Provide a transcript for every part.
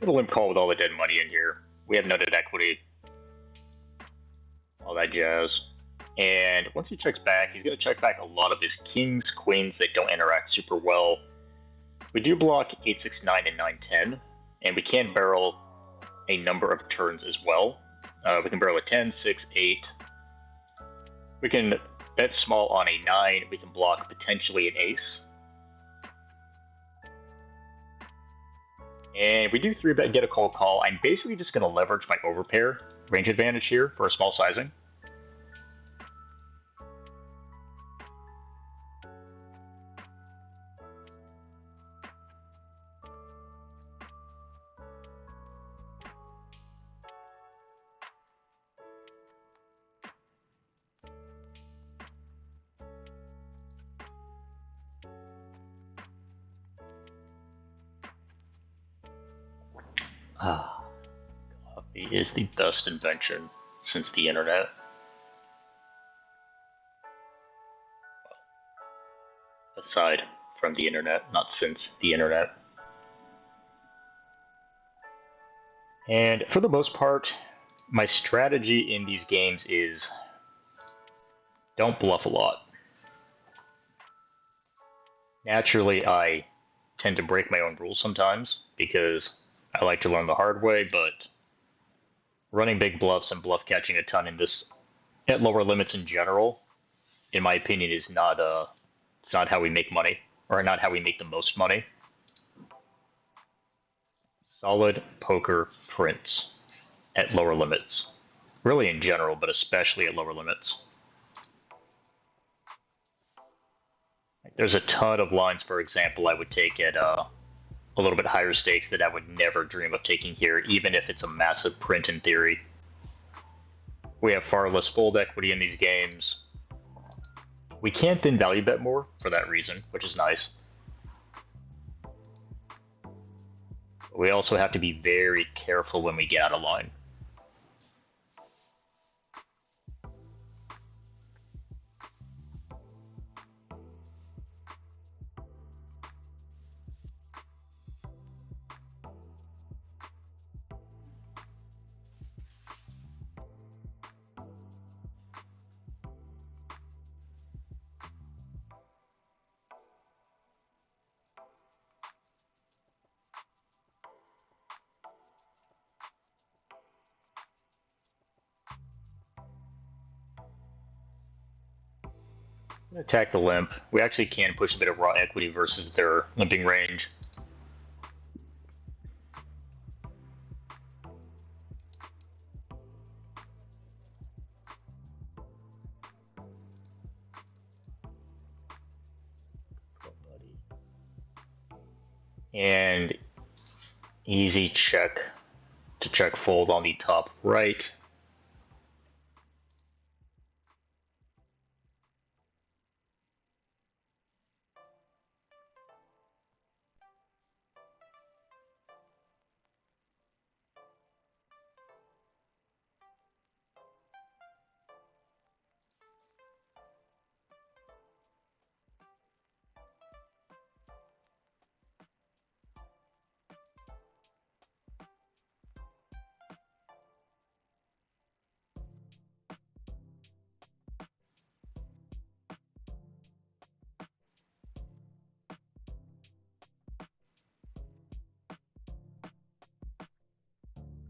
Gonna limp call with all the dead money in here. We have nutted equity, all that jazz. And once he checks back, he's gonna check back a lot of his kings, queens that don't interact super well. We do block 8, 6, 9, and 9, 10, and we can barrel a number of turns as well. We can barrel a 10, 6, 8. We can bet small on a 9. We can block potentially an ace. And we do 3-bet, get a cold call. I'm basically just going to leverage my overpair range advantage here for a small sizing. Coffee is the best invention since the internet. Aside from the internet, not since the internet. And for the most part, my strategy in these games is don't bluff a lot. Naturally, I tend to break my own rules sometimes because I like to learn the hard way, but running big bluffs and bluff catching a ton in this at lower limits in general, in my opinion, is not it's not how we make money, or not how we make the most money. Solid poker prints at lower limits. Really in general, but especially at lower limits. There's a ton of lines, for example, I would take at a little bit higher stakes that I would never dream of taking here, even if it's a massive print in theory. We have far less fold equity in these games. We can't then value bet more for that reason, which is nice. We also have to be very careful when we get out of line. Attack the limp. We actually can push a bit of raw equity versus their limping range. And easy check to check fold on the top right.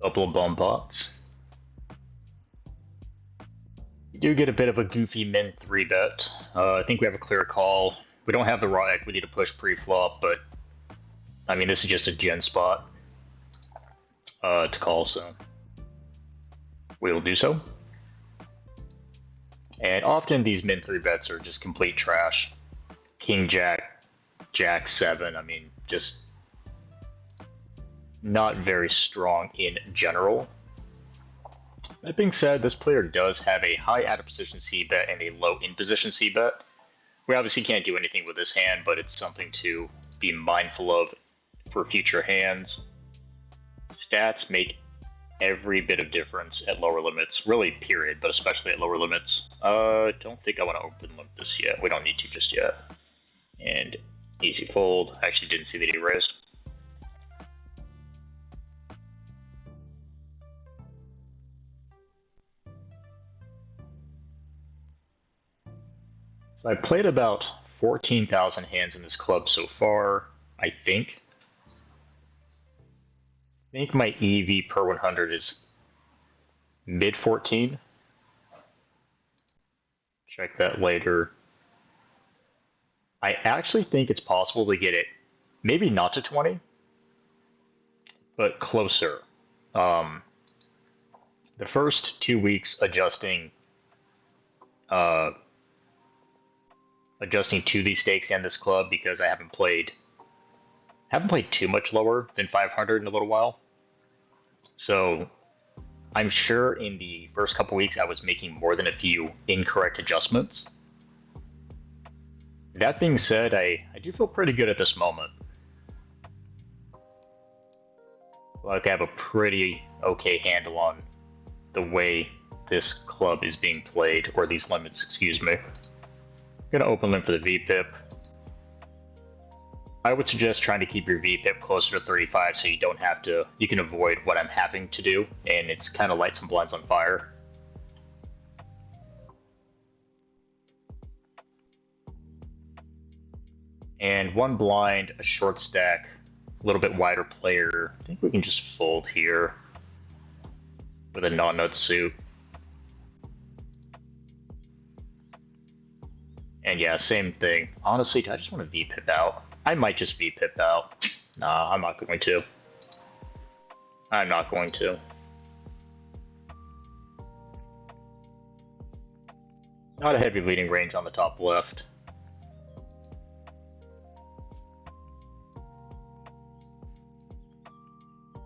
Couple of bum pots. You do get a bit of a goofy min 3-bet. I think we have a clear call. We don't have the raw equity to push pre-flop, but I mean, this is just a gen spot to call, so we will do so. And often these min 3-bets are just complete trash. King Jack, Jack 7, I mean, just not very strong in general. That being said, this player does have a high out of position c-bet and a low in position c-bet. We obviously can't do anything with this hand, but it's something to be mindful of for future hands. Stats make every bit of difference at lower limits, really period, but especially at lower limits. Don't think I want to open limp this yet. We don't need to just yet. And easy fold. I actually didn't see that he raised. So I played about 14,000 hands in this club so far, I think. I think my EV per 100 is mid 14. Check that later. I actually think it's possible to get it maybe not to 20, but closer. Um, the first 2 weeks uh, adjusting to these stakes and this club because I haven't played too much lower than 500 in a little while. So I'm sure in the first couple weeks I was making more than a few incorrect adjustments. That being said, I do feel pretty good at this moment. Like I have a pretty okay handle on the way this club is being played, or these limits, excuse me. I'm gonna open limp for the VPIP. I would suggest trying to keep your VPIP closer to 35 so you can avoid what I'm having to do, and it's kind of light some blinds on fire. And one blind, a short stack, a little bit wider player. I think we can just fold here with a non-nut suit. And yeah, same thing. Honestly, I just want to VPIP out. I might just VPIP out. Nah, I'm not going to. I'm not going to. Not a heavy leading range on the top left.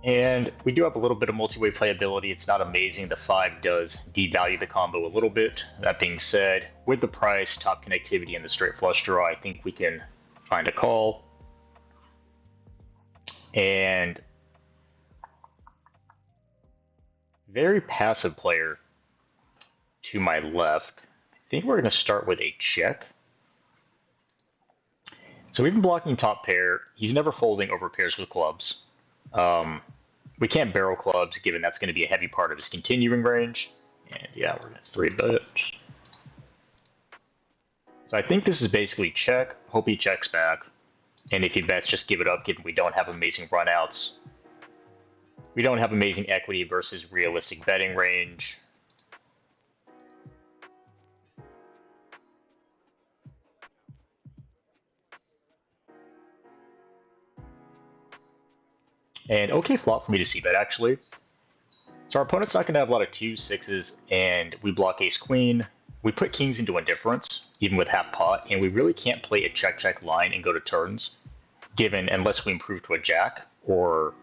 And we do have a little bit of multi-way playability. It's not amazing. The 5 does devalue the combo a little bit. That being said, with the price, top connectivity, and the straight flush draw, I think we can find a call. And very passive player to my left. I think we're going to start with a check. So we've been blocking top pair. He's never folding over pairs with clubs. We can't barrel clubs, given that's going to be a heavy part of his continuing range. And yeah, we're going to 3-bet. So I think this is basically check. Hope he checks back. And if he bets, just give it up, given we don't have amazing runouts. We don't have amazing equity versus realistic betting range. And okay flop for me to see bet, actually. So our opponent's not going to have a lot of 2s, 6s, and we block ace queen. We put kings into indifference, even with half pot, and we really can't play a check-check line and go to turns, given unless we improve to a jack or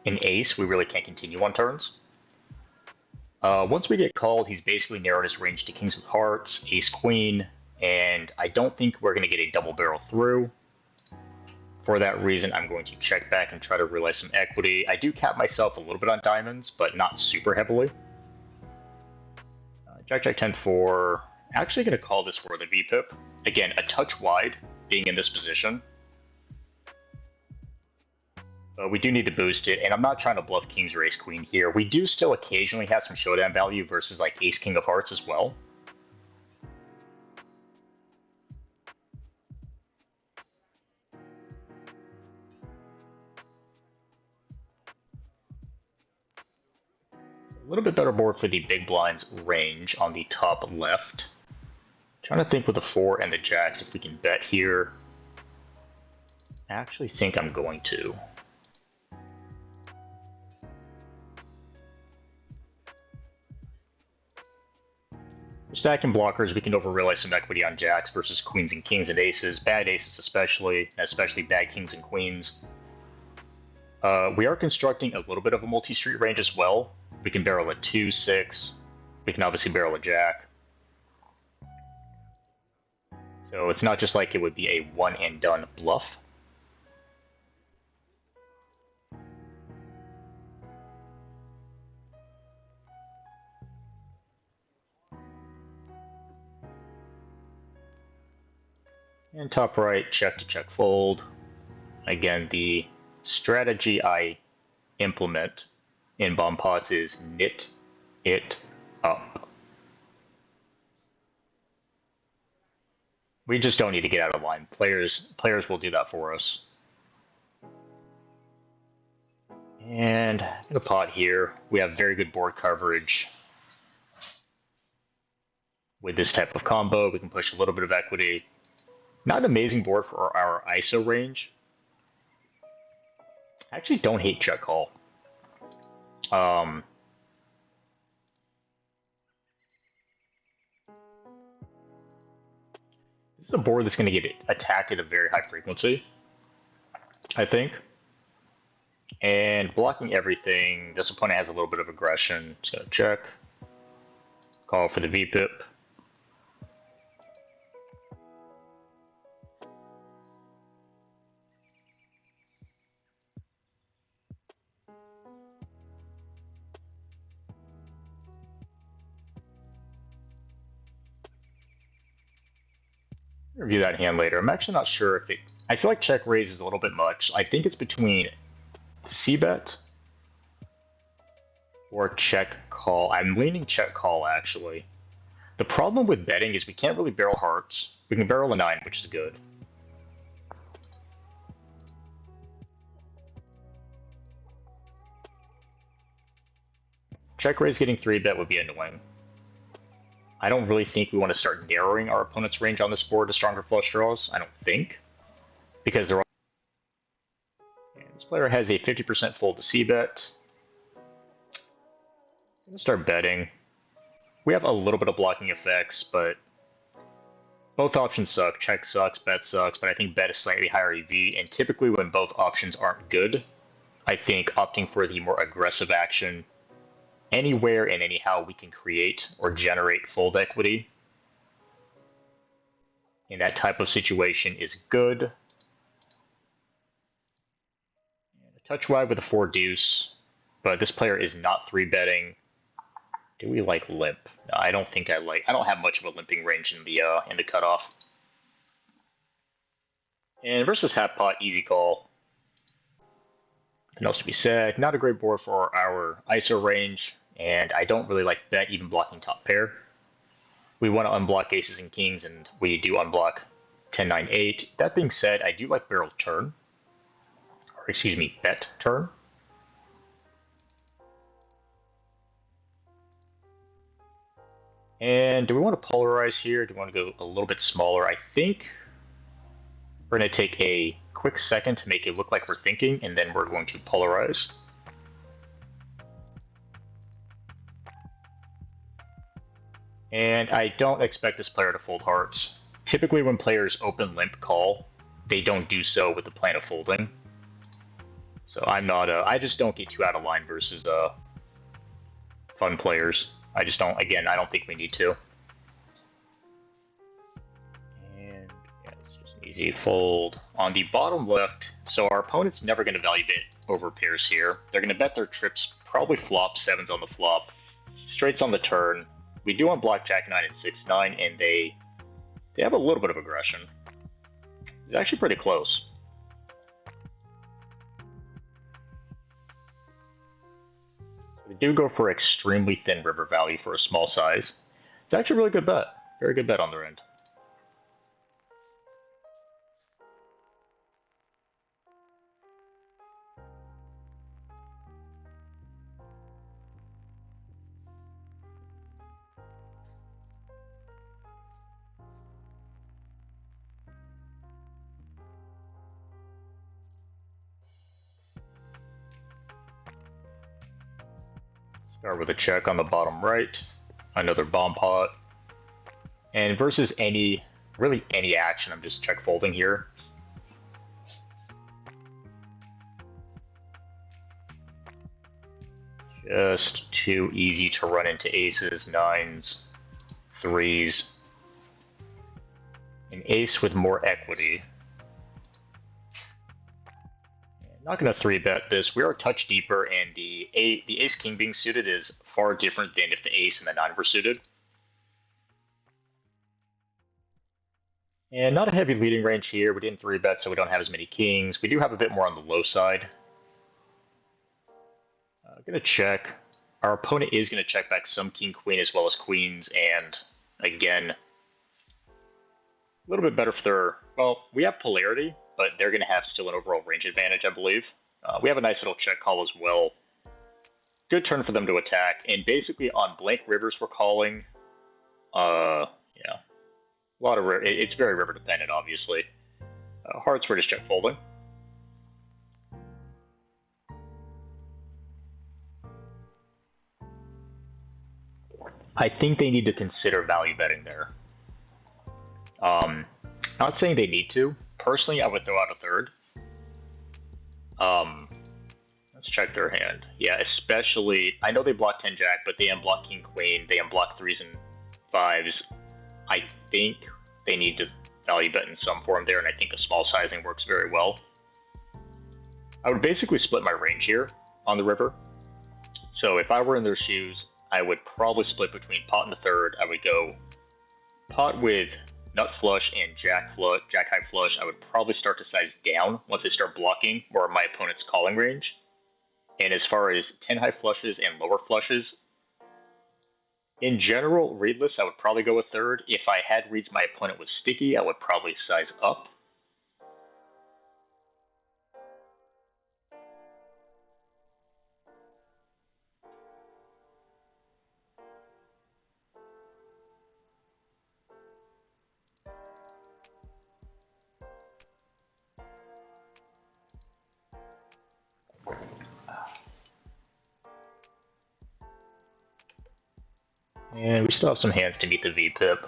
an ace, we really can't continue on turns. Once we get called, he's basically narrowed his range to kings with hearts, ace queen, and I don't think we're going to get a double barrel through. For that reason, I'm going to check back and try to realize some equity. I do cap myself a little bit on diamonds, but not super heavily. Jack, Jack, 10-4. Actually going to call this for the VPIP. Again, a touch wide, being in this position. But we do need to boost it, and I'm not trying to bluff kings or ace queen here. We do still occasionally have some showdown value versus like ace king of hearts as well. A little bit better board for the big blinds range on the top left. Trying to think with the 4 and the jacks if we can bet here. I actually think I'm going to. We're stacking blockers, we can over-realize some equity on jacks versus queens and kings and aces, bad aces especially bad kings and queens. We are constructing a little bit of a multi-street range as well. We can barrel a 2, 6. We can obviously barrel a jack. So it's not just like it would be a one and done bluff. And top right, check to check fold. Again, the strategy I implement in bomb pots is knit it up. We just don't need to get out of line. Players will do that for us. And in the pot here, we have very good board coverage. With this type of combo, we can push a little bit of equity. Not an amazing board for our ISO range. I actually don't hate check call. This is a board that's going to get attacked at a very high frequency, I think. And blocking everything, this opponent has a little bit of aggression. So check. Call for the VPIP. Review that hand later. I'm actually not sure if it... I feel like check raise is a little bit much. I think it's between c-bet or check call. I'm leaning check call, actually. The problem with betting is we can't really barrel hearts. We can barrel a 9, which is good. Check raise getting 3-bet would be annoying. I don't really think we want to start narrowing our opponent's range on this board to stronger flush draws. I don't think. Because they're all... And this player has a 50% fold to c-bet. I'm going to start betting. We have a little bit of blocking effects, but both options suck. Check sucks, bet sucks, but I think bet is slightly higher EV, and typically when both options aren't good, I think opting for the more aggressive action anywhere and anyhow we can create or generate fold equity in that type of situation is good. And a touch wide with a 4 deuce, but this player is not 3-betting. Do we like limp? No, I don't think I like. I don't have much of a limping range in the cutoff. And versus half pot, easy call. Nothing else to be said. Not a great board for our ISO range, and I don't really like bet even blocking top pair. We want to unblock aces and kings, and we do unblock 10, 9, 8. That being said, I do like barrel turn, or excuse me, bet turn. And do we want to polarize here? Do we want to go a little bit smaller? I think we're going to take a quick second to make it look like we're thinking, and then we're going to polarize. And I don't expect this player to fold hearts. Typically when players open limp call, they don't do so with the plan of folding. So I'm not, I just don't get too out of line versus fun players. I just don't, again, I don't think we need to. And yeah, it's just an easy fold. On the bottom left, so our opponent's never going to value bet over pairs here. They're going to bet their trips, probably flop, 7s on the flop, straights on the turn. We do unblock Jack 9 and 6, 9, and they have a little bit of aggression. It's actually pretty close. We do go for extremely thin river value for a small size. It's actually a really good bet. Very good bet on their end. Start with a check on the bottom right, another bomb pot, and versus really any action, I'm just check folding here. Just too easy to run into aces, 9s, 3s. An ace with more equity. Not going to 3-bet this. We are a touch deeper, and the ace-king being suited is far different than if the ace and the 9 were suited. And not a heavy leading range here. We didn't 3-bet, so we don't have as many kings. We do have a bit more on the low side. Going to check. Our opponent is going to check back some king-queen as well as queens, and again, little bit better for their, well, we have polarity, but they're going to have still an overall range advantage, I believe. We have a nice little check call as well. Good turn for them to attack, and basically on blank rivers we're calling, yeah, a lot of, it's very river dependent, obviously. Hearts we're just check folding. I think they need to consider value betting there. Not saying they need to. Personally, I would throw out a third. Let's check their hand. Yeah, especially, I know they block 10 Jack, but they unblock King Queen, they unblock 3s and 5s. I think they need to value bet in some form there, and I think a small sizing works very well. I would basically split my range here on the river. So if I were in their shoes, I would probably split between pot and a third. I would go pot with nut flush and jack high flush. I would probably start to size down once I start blocking more of my opponent's calling range. And as far as 10 high flushes and lower flushes, in general, readless, I would probably go a third. If I had reads my opponent was sticky, I would probably size up. And we still have some hands to meet the V-pip.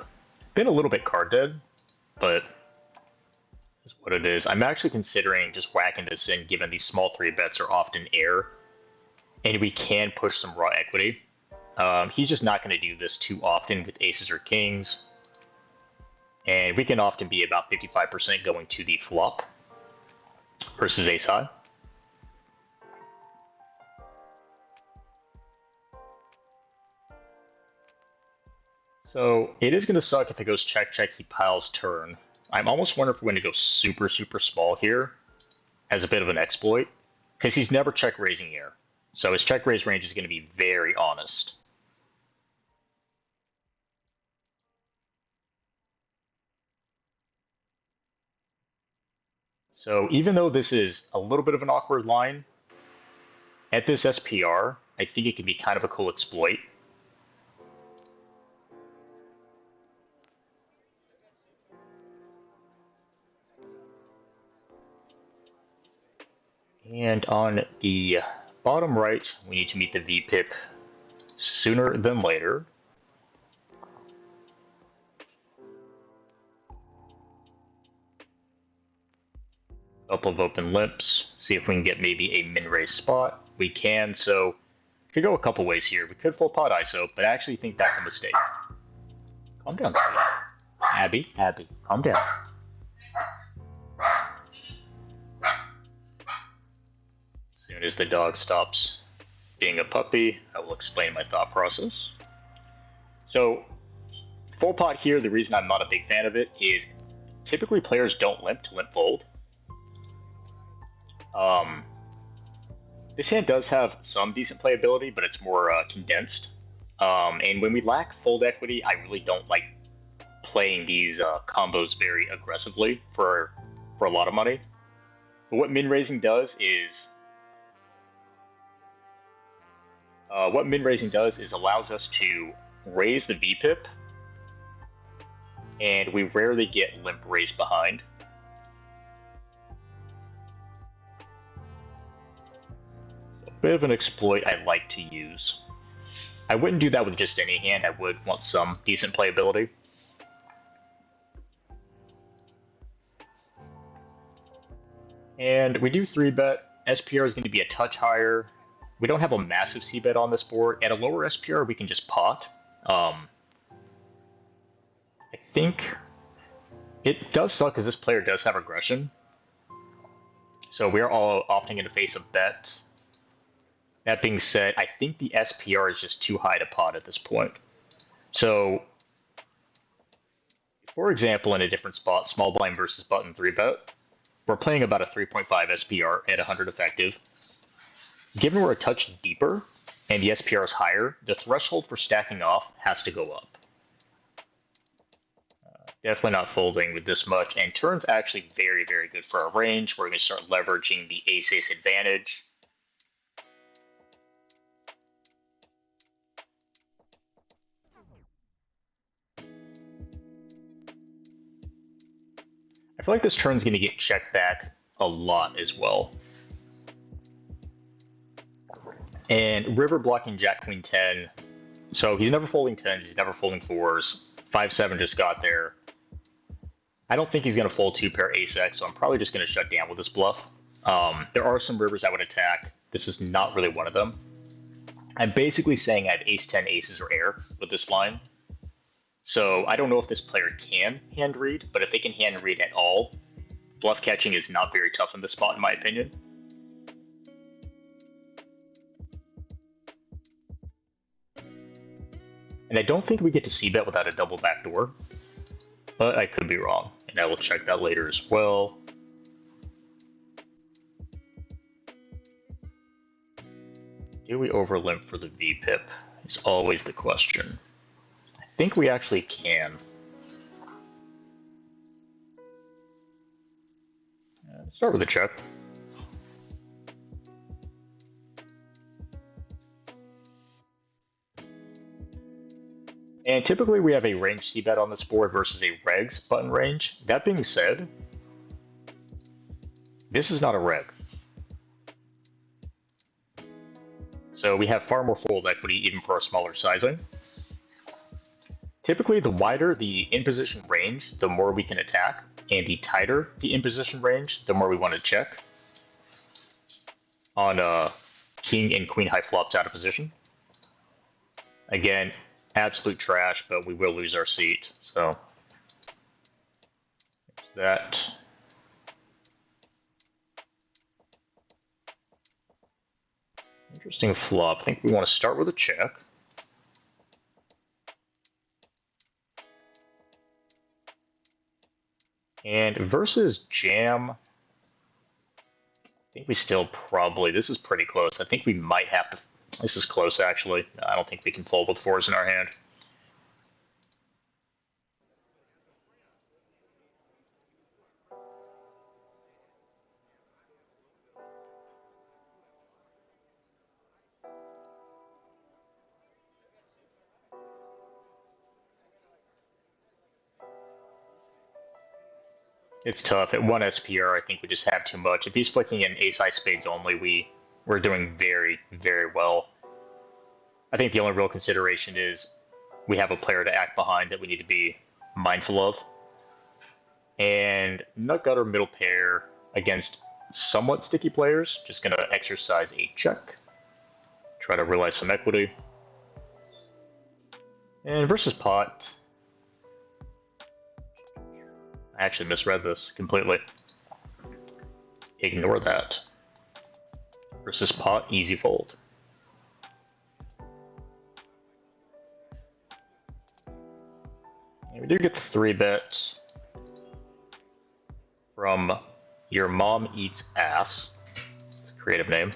Been a little bit card dead, but is what it is. I'm actually considering just whacking this in, given these small 3 bets are often air, and we can push some raw equity. He's just not going to do this too often with aces or kings, and we can often be about 55% going to the flop versus ace high. So it is going to suck if it goes check, check, he piles turn. I'm almost wondering if we're going to go super, super small here as a bit of an exploit, because he's never check raising here. So his check raise range is going to be very honest. So even though this is a little bit of an awkward line, at this SPR, I think it can be kind of a cool exploit. And on the bottom right, we need to meet the V-pip sooner than later. Couple of open limps, see if we can get maybe a min-raise spot. We can, so could go a couple ways here. We could full pot ISO, but I actually think that's a mistake. Calm down, Abby, calm down. As soon as the dog stops being a puppy, I will explain my thought process. So, full pot here, the reason I'm not a big fan of it is typically players don't limp to limp fold. This hand does have some decent playability, but it's more condensed. And when we lack fold equity, I really don't like playing these combos very aggressively for a lot of money. But what min raising does is allows us to raise the V-pip, and we rarely get limp raised behind. Bit of an exploit I like to use. I wouldn't do that with just any hand. I would want some decent playability. And we do 3-bet. SPR is going to be a touch higher. We don't have a massive C-bet on this board. At a lower SPR, we can just pot. I think it does suck because this player does have aggression. So we're all often going to face a bet. That being said, I think the SPR is just too high to pot at this point. So, for example, in a different spot, small blind versus button 3-bet, we're playing about a 3.5 SPR at 100 effective. Given we're a touch deeper and the SPR is higher, the threshold for stacking off has to go up. Definitely not folding with this much, and turn's actually very, very good for our range. We're going to start leveraging the ace-ace advantage. I feel like this turn's going to get checked back a lot as well. And river blocking Jack Queen 10. So he's never folding 10s, he's never folding 4s. 5-7 just got there. I don't think he's going to fold 2-pair ace-x, so I'm probably just going to shut down with this bluff. There are some rivers I would attack. This is not really one of them. I'm basically saying I have ace-10 aces or air with this line. So I don't know if this player can hand read, but if they can hand read at all, bluff catching is not very tough in this spot, in my opinion. And I don't think we get to c-bet without a double backdoor, but I could be wrong, and I will check that later as well. Do we overlimp for the VPIP is always the question. I think we actually can. Start with a check. And typically we have a range c-bet on this board versus a regs button range. That being said, this is not a reg. So we have far more fold equity even for a smaller sizing. Typically, the wider the in-position range, the more we can attack, and the tighter the in-position range, the more we want to check on king and queen high flops out of position. Again, absolute trash, but we will lose our seat, so that. Interesting flop. I think we want to start with a check. And versus jam, I think we still probably, this is pretty close. I think we might have to, this is close actually. I don't think we can fold with 4s in our hand. It's tough. At 1 SPR, I think we just have too much. If he's flicking in ace-high spades only, we're doing very, very well. I think the only real consideration is we have a player to act behind that we need to be mindful of. And nut gutter middle pair against somewhat sticky players, just going to exercise a check. Try to realize some equity. And versus pot, I actually misread this completely. Ignore that. Versus pot, easy fold. And we do get the 3-bet from Your Mom Eats Ass. It's a creative name.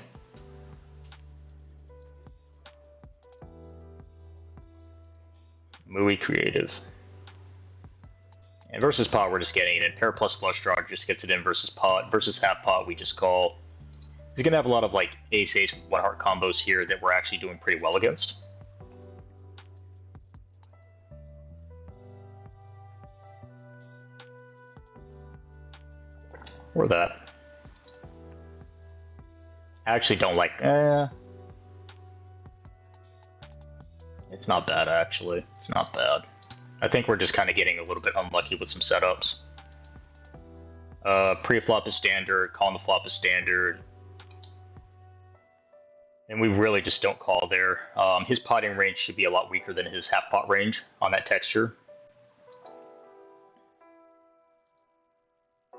Muy creative. And versus pot, we're just getting it in. Pair plus flush draw just gets it in versus pot. Versus half pot, we just call. He's going to have a lot of like ace-ace one heart combos here that we're actually doing pretty well against. Or that. I actually don't like. It's not bad, actually. It's not bad. I think we're just kind of getting a little bit unlucky with some setups. Pre-flop is standard, calling the flop is standard. And we really just don't call there. His potting range should be a lot weaker than his half pot range on that texture. So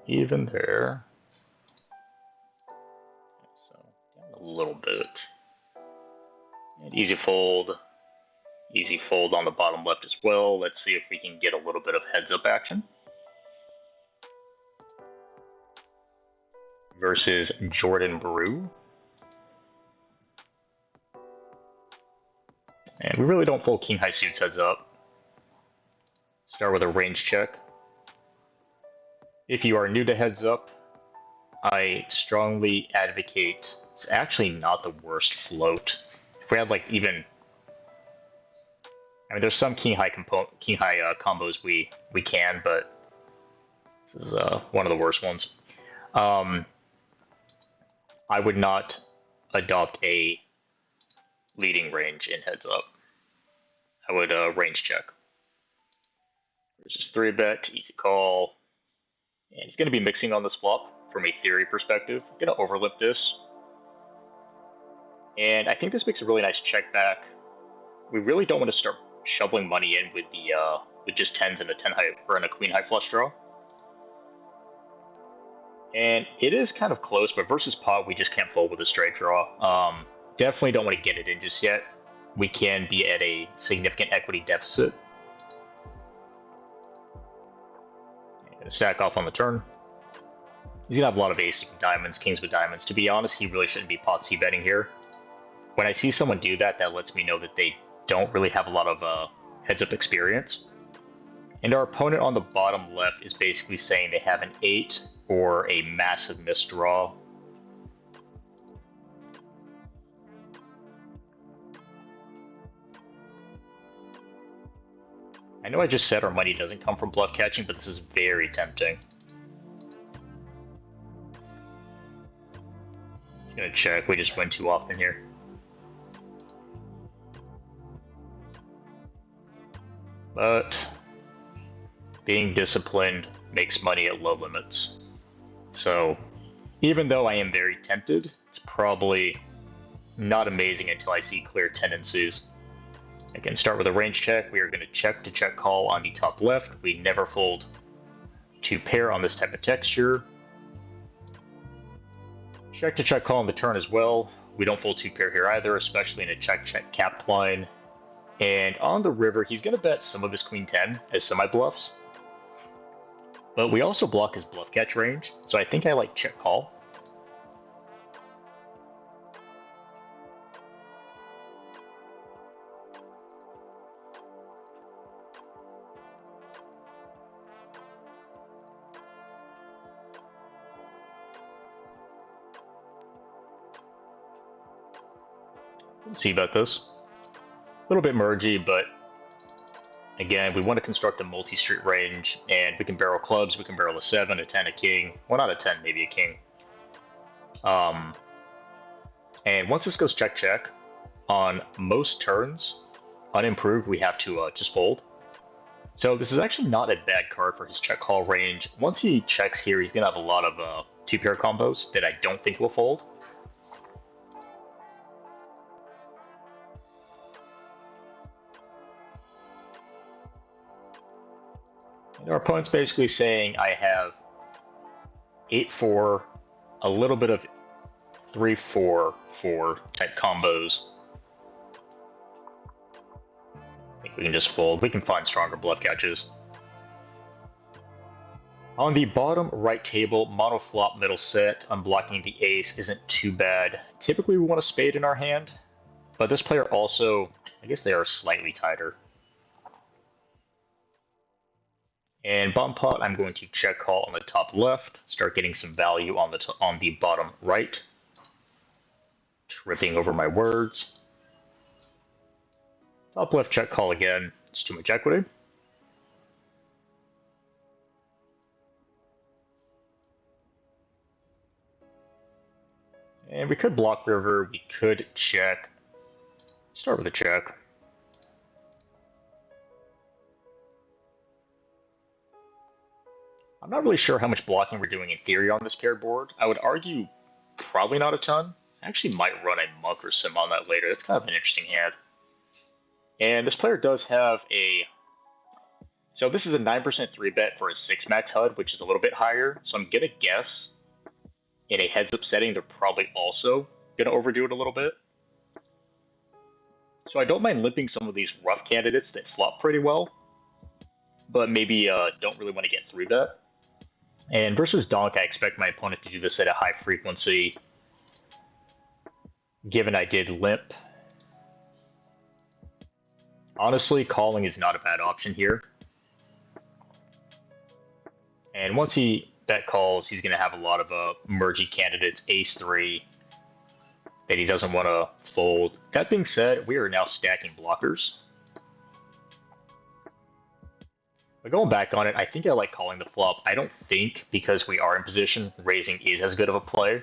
we're even there. So down a little bit. And easy fold on the bottom left as well. Let's see if we can get a little bit of heads up action. Versus Jordan Brew. And And we really don't fold king high suits heads up. Start with a range check. If you are new to heads up, I strongly advocate, it's actually not the worst float. If we had like even, I mean, there's some king high combos we can, but this is one of the worst ones. I would not adopt a leading range in heads up. I would range check. There's just 3-bet, easy call. And he's going to be mixing on this flop from a theory perspective. I'm going to overlip this. And I think this makes a really nice check back. We really don't want to start shoveling money in with the with just 10s and a 10 high or a queen high flush draw. And it is kind of close, but versus pot, we just can't fold with a straight draw. Definitely don't want to get it in just yet. We can be at a significant equity deficit. Gonna stack off on the turn. He's gonna have a lot of aces with diamonds, kings with diamonds. To be honest, he really shouldn't be pot C betting here. When I see someone do that, that lets me know that they don't really have a lot of heads up experience. And our opponent on the bottom left is basically saying they have an 8 or a massive misdraw. I know I just said our money doesn't come from bluff catching, but this is very tempting. Just gonna check, we just win too often here. But being disciplined makes money at low limits. So even though I am very tempted, it's probably not amazing until I see clear tendencies. Again, start with a range check. We are going to check call on the top left. We never fold 2 pair on this type of texture. Check to check call on the turn as well. We don't fold 2 pair here either, especially in a check capped line. And on the river, he's going to bet some of his queen 10 as semi-bluffs. But we also block his bluff catch range, so I think I like check call. Let's see about this. A little bit mergy, but again, we want to construct a multi-street range, and we can barrel clubs, we can barrel a 7, a 10, a king. Well, not a 10, maybe a king. And once this goes check-check, on most turns, unimproved, we have to just fold. So this is actually not a bad card for his check call range. Once he checks here, he's going to have a lot of 2-pair combos that I don't think will fold. Our opponent's basically saying I have 8-4, a little bit of 3-4-4 type combos. I think we can just fold. We can find stronger bluff catches. On the bottom right table, mono flop middle set, unblocking the ace isn't too bad. Typically we want a spade in our hand, but this player also, I guess they are slightly tighter. And bottom pot, I'm going to check call on the top left, start getting some value on the bottom right. Tripping over my words. Top left check call again. It's too much equity. And we could block river. We could check. Start with a check. I'm not really sure how much blocking we're doing in theory on this paired board. I would argue probably not a ton. I actually might run a monk or sim on that later. That's kind of an interesting hand. And this player does have a... So this is a 9% 3-bet for a 6 max HUD, which is a little bit higher. So I'm going to guess in a heads-up setting, they're probably also going to overdo it a little bit. So I don't mind limping some of these rough candidates that flop pretty well, but maybe don't really want to get 3-bet. And versus Donk, I expect my opponent to do this at a high frequency, given I did limp. Honestly, calling is not a bad option here. And once he bet calls, he's going to have a lot of mergey candidates, ace-3, that he doesn't want to fold. That being said, we are now stacking blockers. But going back on it, I think I like calling the flop. I don't think, because we are in position, raising is as good of a play.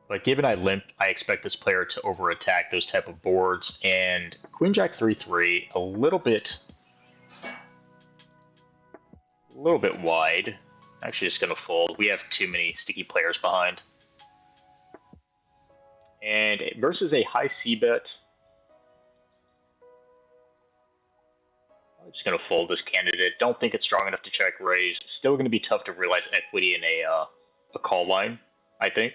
But given I limp, I expect this player to over-attack those type of boards, and Queen Jack 3-3, a little bit wide. Actually, just gonna fold. We have too many sticky players behind. And versus a high c-bet, I'm just gonna fold this candidate. Don't think it's strong enough to check raise. Still gonna be tough to realize equity in a call line, I think.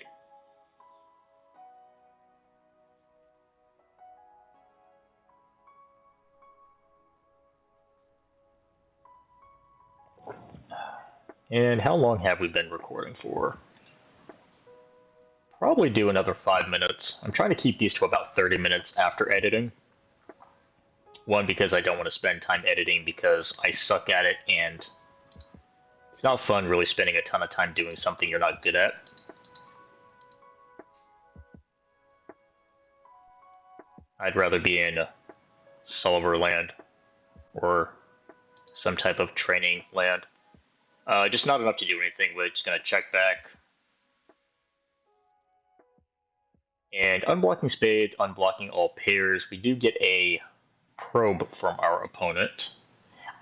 And how long have we been recording for? Probably do another 5 minutes. I'm trying to keep these to about 30 minutes after editing. One, because I don't want to spend time editing because I suck at it, and it's not fun really spending a ton of time doing something you're not good at. I'd rather be in Sulliver land or some type of training land. Just not enough to do anything. We're just gonna check back. And unblocking spades, unblocking all pairs. We do get a probe from our opponent.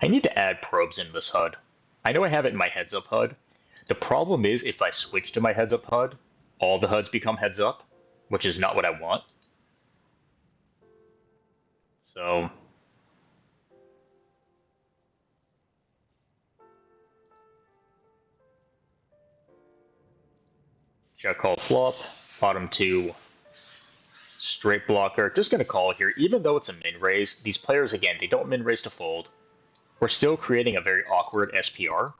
I need to add probes in this HUD. I know I have it in my heads up HUD. The problem is if I switch to my heads up HUD, all the HUDs become heads up, which is not what I want. So check call flop, bottom 2 straight blocker. Just gonna call here, even though it's a min raise. These players, again, they don't min raise to fold. We're still creating a very awkward SPR.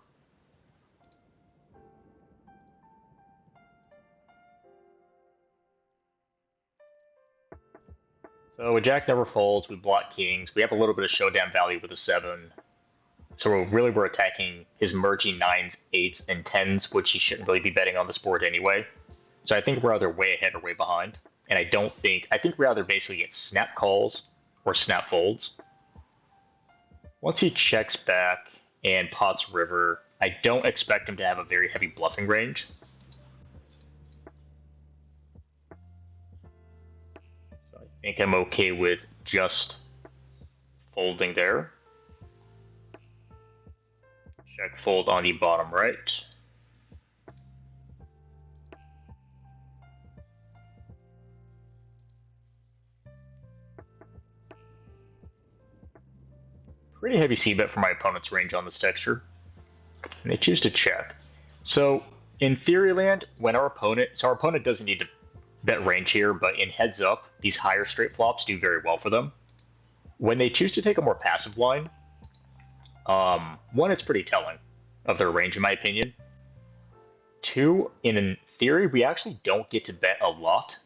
So a jack never folds. We block kings. We have a little bit of showdown value with a 7. So we're attacking his merging 9s, 8s, and 10s, which he shouldn't really be betting on this board anyway. So I think we're either way ahead or way behind. And I think we either basically get snap calls or snap folds. Once he checks back and pots river, I don't expect him to have a very heavy bluffing range. So I think I'm okay with just folding there. Check fold on the bottom right. Pretty heavy c-bet for my opponent's range on this texture. And they choose to check. So in theory land, when our opponent doesn't need to bet range here, but in heads up, these higher straight flops do very well for them. When they choose to take a more passive line, one, it's pretty telling of their range in my opinion. Two, in theory, we actually don't get to bet a lot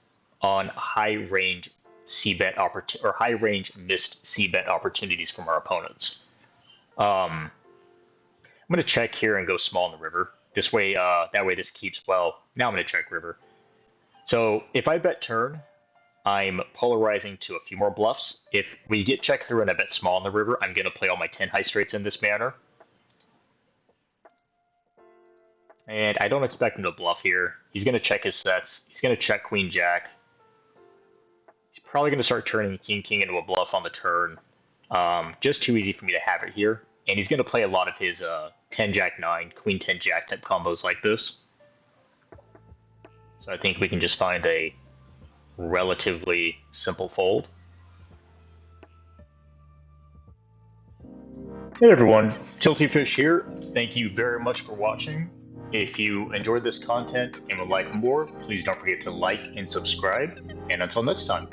on high range c-bet or high range missed c-bet opportunities from our opponents. I'm going to check here and go small in the river. This way, that way this keeps, well, now I'm going to check river. So if I bet turn, I'm polarizing to a few more bluffs. If we get check through and I bet small in the river, I'm going to play all my 10 high straights in this manner. And I don't expect him to bluff here. He's going to check his sets. He's going to check queen jack. He's probably going to start turning king into a bluff on the turn. Just too easy for me to have it here. And he's going to play a lot of his 10 jack 9, queen 10 jack type combos like this. So I think we can just find a relatively simple fold. Hey everyone, Tilty Fish here. Thank you very much for watching. If you enjoyed this content and would like more, please don't forget to like and subscribe. And until next time.